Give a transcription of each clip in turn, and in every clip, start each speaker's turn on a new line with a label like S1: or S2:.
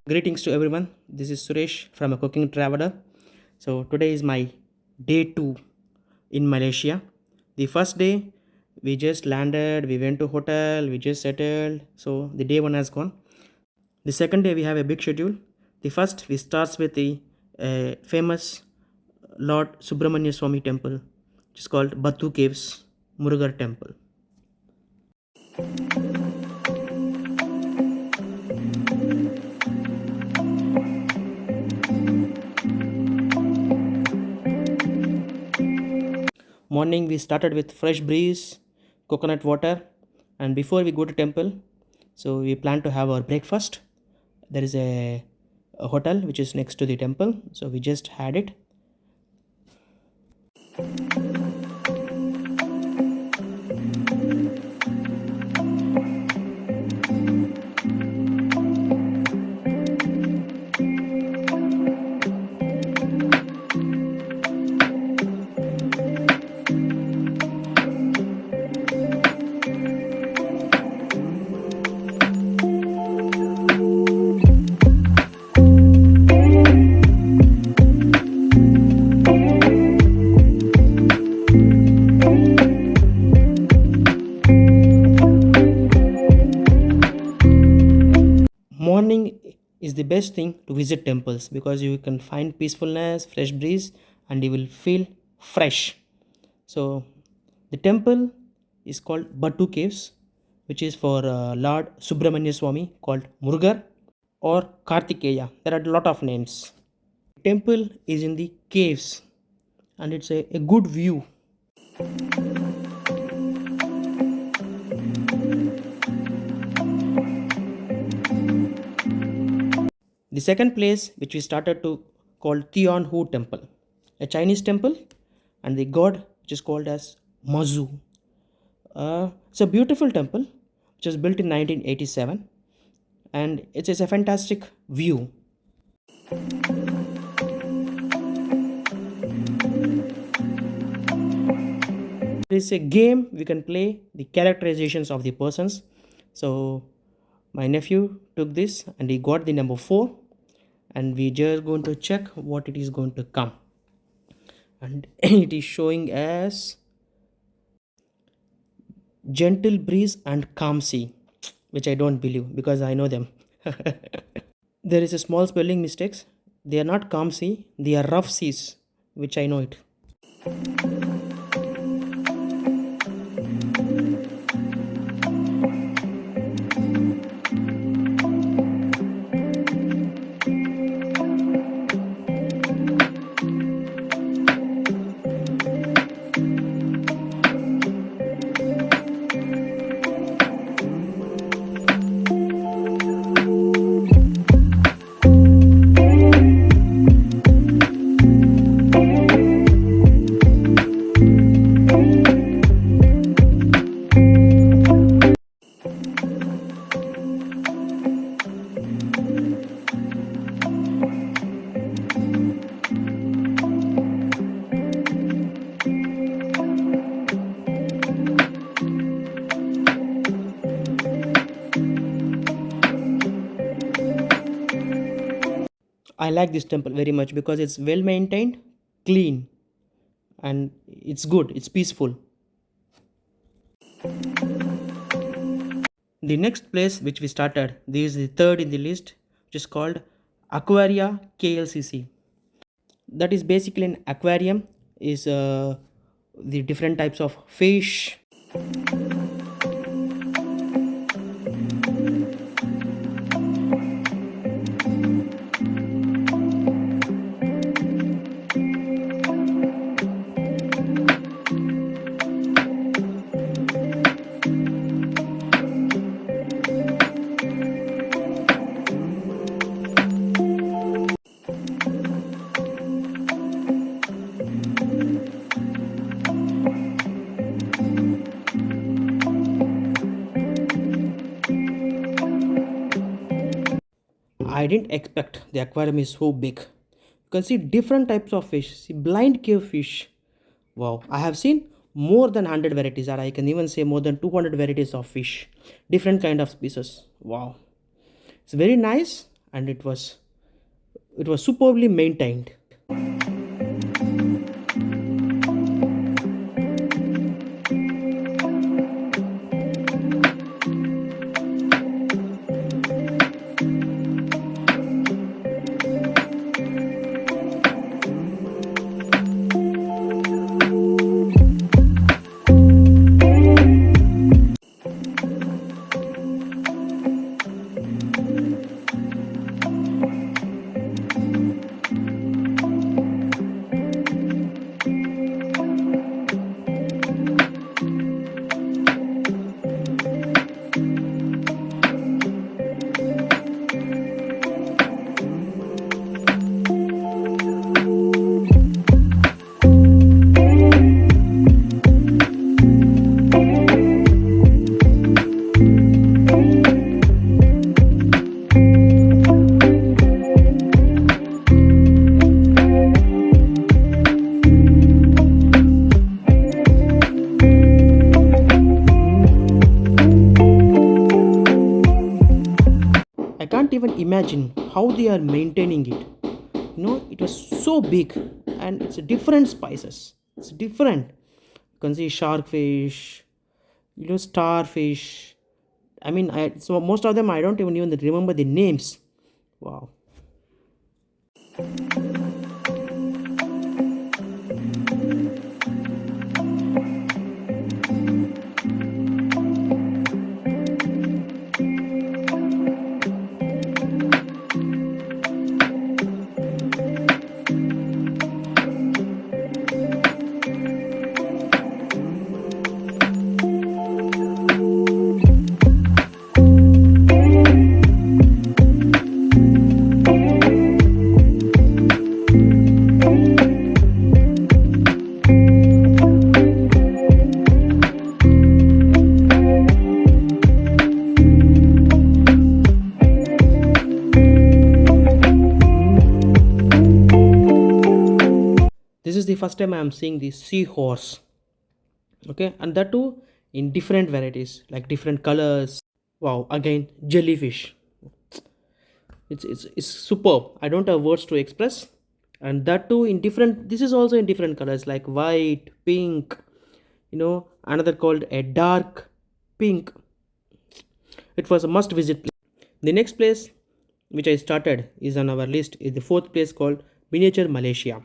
S1: Greetings to everyone. This is Suresh from a cooking traveler. So today is my day 2 in Malaysia. The first day we just landed, we went to hotel, we just settled. So the day 1 has gone. The second day we have a big schedule. The first we starts with the famous Lord Subramanya Swami temple, which is called Batu Caves Murugar temple. Morning we started with fresh breeze, coconut water, and before we go to temple, so we plan to have our breakfast. There is a hotel which is next to the temple, so we just had it. Morning is the best thing to visit temples because you can find peacefulness, fresh breeze, and you will feel fresh. So the temple is called Batu Caves, which is for Lord Subramanya Swami, called Murugar or Kartikeya. There are a lot of names. Temple is in the caves and it's a good view. The second place which we started to called Tian Hu Temple, a Chinese temple, and the god which is called as Mazu. It's a beautiful temple which was built in 1987, and it is a fantastic view. There is a game we can play the characterizations of the persons. So my nephew took this and he got the number 4, and we just going to check what it is going to come, and it is showing as gentle breeze and calm sea, which I don't believe because I know them. There is a small spelling mistakes. They are not calm sea, they are rough seas, which I know it. I like this temple very much because it's well maintained, clean, and it's good, it's peaceful. The next place which we started, this is the third in the list, which is called Aquaria KLCC. That is basically an aquarium, is the different types of fish. I didn't expect the aquarium is so big can see different types of fish. See, blind cave fish. Wow, I have seen more than 100 varieties, or I can even say more than 200 varieties of fish, different kind of species. Wow, it's very nice, and it was superbly maintained. I can't even imagine how they are maintaining it. It was so big, and it's a different spices. It's different. You can see shark fish, starfish. I mean, so most of them I don't even remember the names. Wow. This is the first time I am seeing the seahorse. Okay, and that too in different varieties, like different colors. Wow, again jellyfish. It's superb. I don't have words to express. And that too in different, this is also in different colors like white, pink, another called a dark pink. It was a must visit place. The next place which I started is on our list is the fourth place called Miniature Malaysia.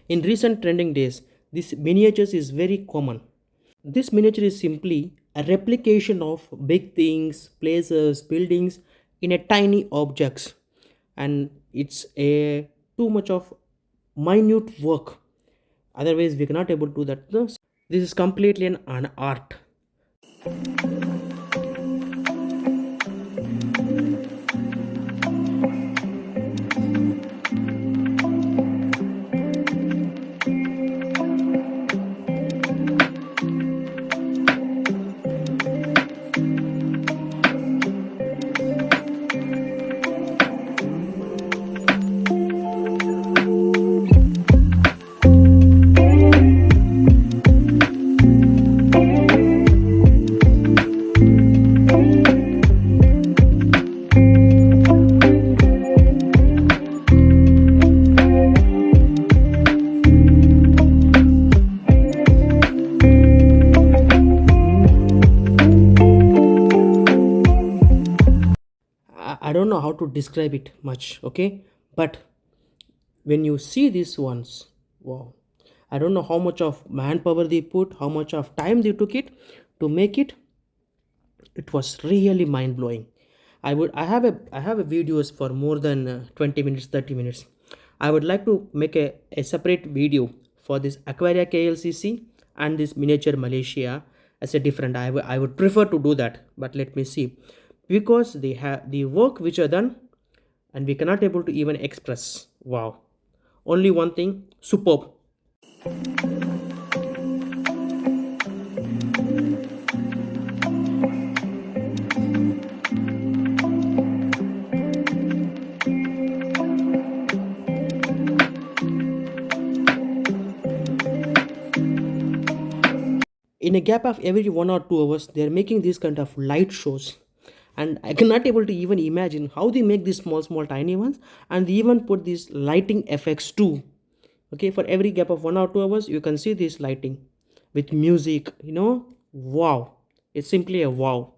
S1: In recent trending days, this miniatures is very common. This miniature is simply a replication of big things, places, buildings in a tiny objects, and it's a too much of minute work. Otherwise, we cannot able to do that. This is completely an art. I don't know how to describe it much, okay? But when you see these ones, wow, I don't know how much of manpower they put, how much of time they took it to make it. It was really mind blowing. I have a videos for more than 20 minutes, 30 minutes. I would like to make a separate video for this Aquaria KLCC and this Miniature Malaysia as a different. I would prefer to do that, but let me see, because they have the work which are done, and we cannot able to even express. Wow, only one thing, superb. in a gap of every 1 or 2 hours they are making these kind of light shows, and I cannot able to even imagine how they make these small small tiny ones, and they even put these lighting effects too. Okay, for every gap of 1 or 2 hours you can see this lighting with music, wow, it's simply a wow.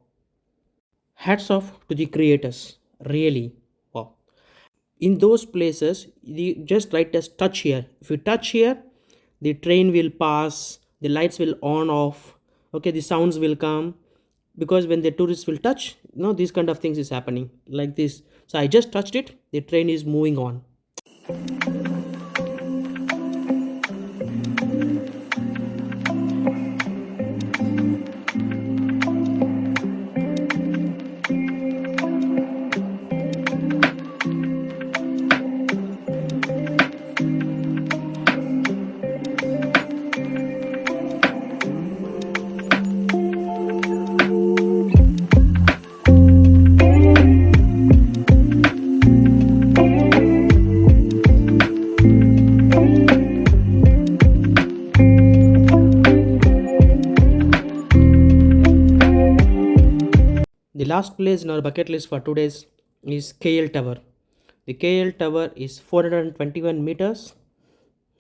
S1: Hats off to the creators, really. Wow. In those places you just write as touch here. If you touch here, the train will pass, the lights will on off, okay, the sounds will come, because when the tourists will touch, these kind of things is happening like this. So I just touched it, the train is moving on. The last place in our bucket list for today's is KL Tower. The KL Tower is 421 meters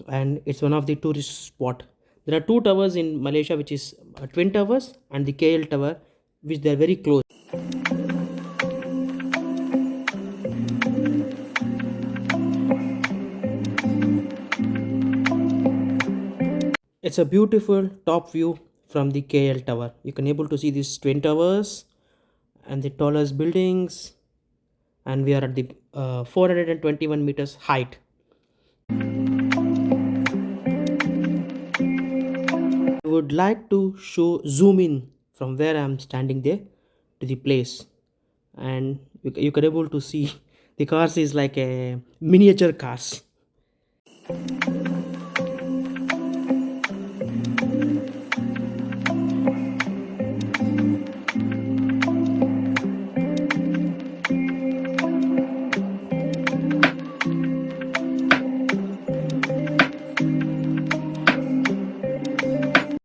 S1: and it's one of the tourist spot. There are two towers in Malaysia, which is Twin Towers and the KL Tower, which they are very close. It's a beautiful top view from the KL Tower. You can able to see these Twin Towers and the tallest buildings, and we are at the 421 meters height. I would like to zoom in from where I'm standing there to the place, and you can able to see the cars is like a miniature cars.